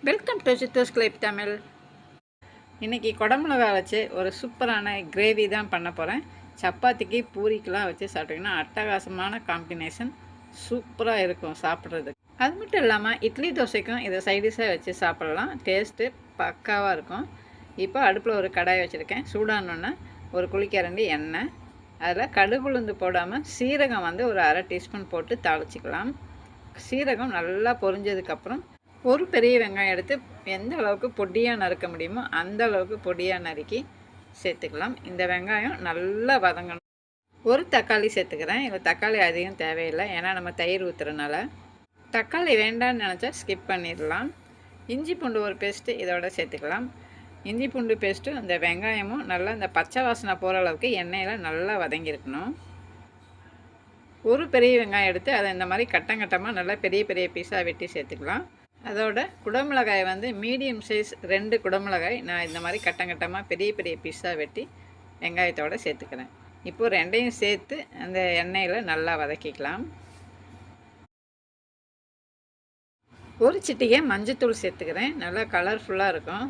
Welcome to சித்தூஸ் clip Tamil. இன்றைக்கி குடமிளகா வச்சு ஒரு சூப்பரான கிரேவி தான் பண்ண போகிறேன். சப்பாத்திக்கு பூரிக்கெலாம் வச்சு சாப்பிட்டிங்கன்னா அட்டகாசமான காம்பினேஷன், சூப்பராக இருக்கும் சாப்பிட்றதுக்கு. அது மட்டும் இல்லாமல் இட்லி தோசைக்கும் இதை சைடிஷாக வச்சு சாப்பிட்லாம். டேஸ்ட்டு பக்காவாக இருக்கும். இப்போ அடுப்பில் ஒரு கடாய் வச்சுருக்கேன். சூடானோன்னே ஒரு குழிக்கரண்டி எண்ணெய், அதில் கடுகு உளுந்து போடாமல் சீரகம் ஒரு அரை டீஸ்பூன் போட்டு தாளிச்சிக்கலாம். சீரகம் நல்லா பொரிஞ்சதுக்கப்புறம் ஒரு பெரிய வெங்காயம் எடுத்து எந்த அளவுக்கு பொடியாக நறுக்க முடியுமோ அந்த அளவுக்கு பொடியாக நறுக்கி சேர்த்துக்கலாம். இந்த வெங்காயம் நல்லா வதங்கணும். ஒரு தக்காளி சேர்த்துக்கிறேன். இதில் தக்காளி அதிகம் தேவையில்லை, ஏன்னா நம்ம தயிர் ஊற்றுறதுனால. தக்காளி வேண்டான்னு நினச்சா ஸ்கிப் பண்ணிடலாம். இஞ்சி பூண்டு ஒரு பேஸ்ட்டு இதோட சேர்த்துக்கலாம். இஞ்சி பூண்டு பேஸ்ட்டு இந்த வெங்காயமும் நல்லா இந்த பச்சை வாசனை போகிற அளவுக்கு எண்ணெயில் நல்லா வதங்கியிருக்கணும். ஒரு பெரிய வெங்காயம் எடுத்து அதை இந்த மாதிரி கட்டங்கட்டமாக நல்லா பெரிய பெரிய பீஸாக வெட்டி சேர்த்துக்கலாம். அதோட குடமிளகாய் மீடியம் சைஸ் 2 குடமிளகாய் நான் இந்த மாதிரி கட்டங்கட்டமாக பெரிய பெரிய பீஸாக வெட்டி வெங்காயத்தோடு சேர்த்துக்கிறேன். இப்போது ரெண்டையும் சேர்த்து அந்த எண்ணெயில் நல்லா வதக்கிக்கலாம். ஒரு சிட்டிகை மஞ்சத்தூள் சேர்த்துக்கிறேன். நல்லா கலர்ஃபுல்லாக இருக்கும்.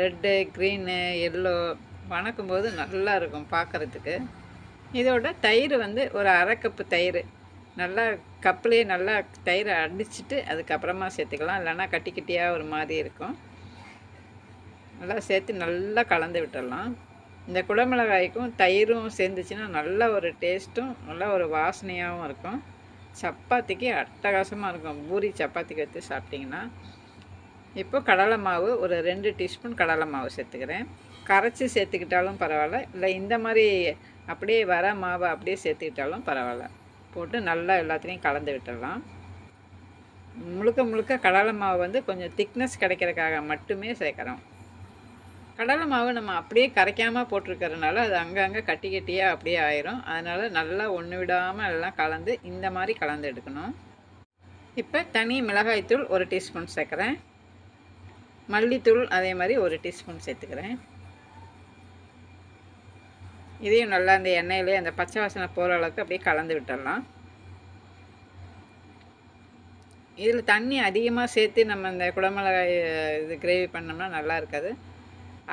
ரெட்டு, க்ரீனு, எல்லோ வணக்கும்போது நல்லா இருக்கும் பார்க்குறதுக்கு. இதோட தயிர் ஒரு அரை கப்பு தயிர் நல்லா கப்புலேயே நல்லா தயிரை அடிச்சுட்டு அதுக்கப்புறமா சேர்த்துக்கலாம். இல்லைன்னா கட்டி கட்டியாக ஒரு மாதிரி இருக்கும். நல்லா சேர்த்து நல்லா கலந்து விட்டுடலாம். இந்த குடமிளகாய்க்கும் தயிரும் சேர்ந்துச்சுன்னா நல்ல ஒரு டேஸ்ட்டும் நல்ல ஒரு வாசனையாகவும் இருக்கும். சப்பாத்திக்கு அட்டகாசமாக இருக்கும். பூரி சப்பாத்திக்கு வச்சு சாப்பிட்டிங்கன்னா. இப்போ கடலை மாவு ஒரு 2 டீஸ்பூன் கடலை மாவு சேர்த்துக்கிறேன். கரைச்சி சேர்த்துக்கிட்டாலும் பரவாயில்ல, இல்லை இந்த மாதிரி அப்படியே வர மாவை அப்படியே சேர்த்துக்கிட்டாலும் பரவாயில்ல. போட்டு நல்லா எல்லாத்தையும் கலந்து விட்டுடலாம். முழுக்க முழுக்க கடலை மாவு கொஞ்சம் திக்னஸ் கிடைக்கிறதுக்காக மட்டுமே சேர்க்குறோம். கடலை மாவு நம்ம அப்படியே கரைக்காமல் போட்டிருக்கிறதுனால அது அங்கங்கே கட்டி கட்டியாக அப்படியே ஆயிரும். அதனால் நல்லா ஒன்று விடாமல் எல்லாம் கலந்து இந்த மாதிரி கலந்து எடுக்கணும். இப்போ தனி மிளகாய்த்தூள் 1 டீஸ்பூன் சேர்க்குறேன். மல்லித்தூள் அதே மாதிரி 1 டீஸ்பூன் சேர்த்துக்கிறேன். இதையும் நல்லா அந்த எண்ணெயிலே அந்த பச்சை வாசனை போகிற அளவுக்கு அப்படியே கலந்து விட்டுடலாம். இதில் தண்ணி அதிகமாக சேர்த்து நம்ம இந்த குடமிளகாய் இது கிரேவி பண்ணோம்னா நல்லா இருக்காது.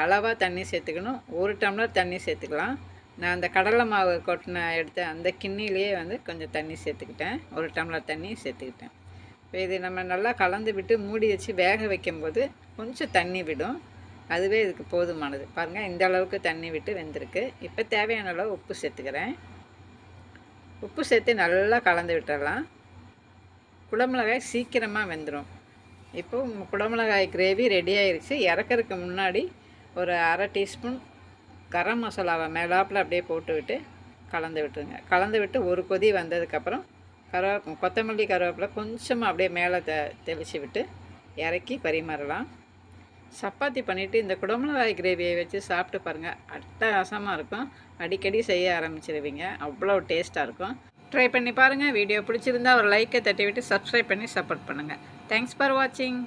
அளவாக தண்ணி சேர்த்துக்கணும். 1 டம்ளர் தண்ணி சேர்த்துக்கலாம். நான் அந்த கடலை மாவு கொட்டின எடுத்த அந்த கிண்ணிலேயே கொஞ்சம் தண்ணி சேர்த்துக்கிட்டேன். 1 டம்ளர் தண்ணி சேர்த்துக்கிட்டேன். இப்போ இது நம்ம நல்லா கலந்து விட்டு மூடி வச்சு வேக வைக்கும்போது கொஞ்சம் தண்ணி விடும். அதுவே இதுக்கு போதுமானது. பாருங்கள், இந்த அளவுக்கு தண்ணி விட்டு வெந்திருக்கு. இப்போ தேவையான அளவு உப்பு சேர்த்துக்கிறேன். உப்பு சேர்த்து நல்லா கலந்து விட்டுடலாம். குடமிளகாய் சீக்கிரமாக வெந்துடும். இப்போது குடமிளகாய் கிரேவி ரெடி ஆயிடுச்சு. இறக்கறதுக்கு முன்னாடி ஒரு அரை டீஸ்பூன் கரம் மசாலாவை மேலாப்பில் அப்படியே போட்டு விட்டு கலந்து விட்டுருங்க. கலந்து விட்டு ஒரு கொதி வந்ததுக்கப்புறம் கொத்தமல்லி கருவேப்பிலை கொஞ்சமாக அப்படியே மேலே தெளித்து விட்டு இறக்கி பரிமாறலாம். சப்பாத்தி பண்ணிவிட்டு இந்த குடமிளகாய் கிரேவியை வச்சு சாப்பிட்டு பாருங்கள். அட்டகாசமாக இருக்கும். அடிக்கடி செய்ய ஆரம்பிச்சிருவீங்க. அவ்வளோ டேஸ்ட்டாக இருக்கும். ட்ரை பண்ணி பாருங்கள். வீடியோ பிடிச்சிருந்தா ஒரு லைக்கை தட்டி விட்டு சப்ஸ்கிரைப் பண்ணி சப்போர்ட் பண்ணுங்கள். தேங்க்ஸ் ஃபார் வாட்சிங்.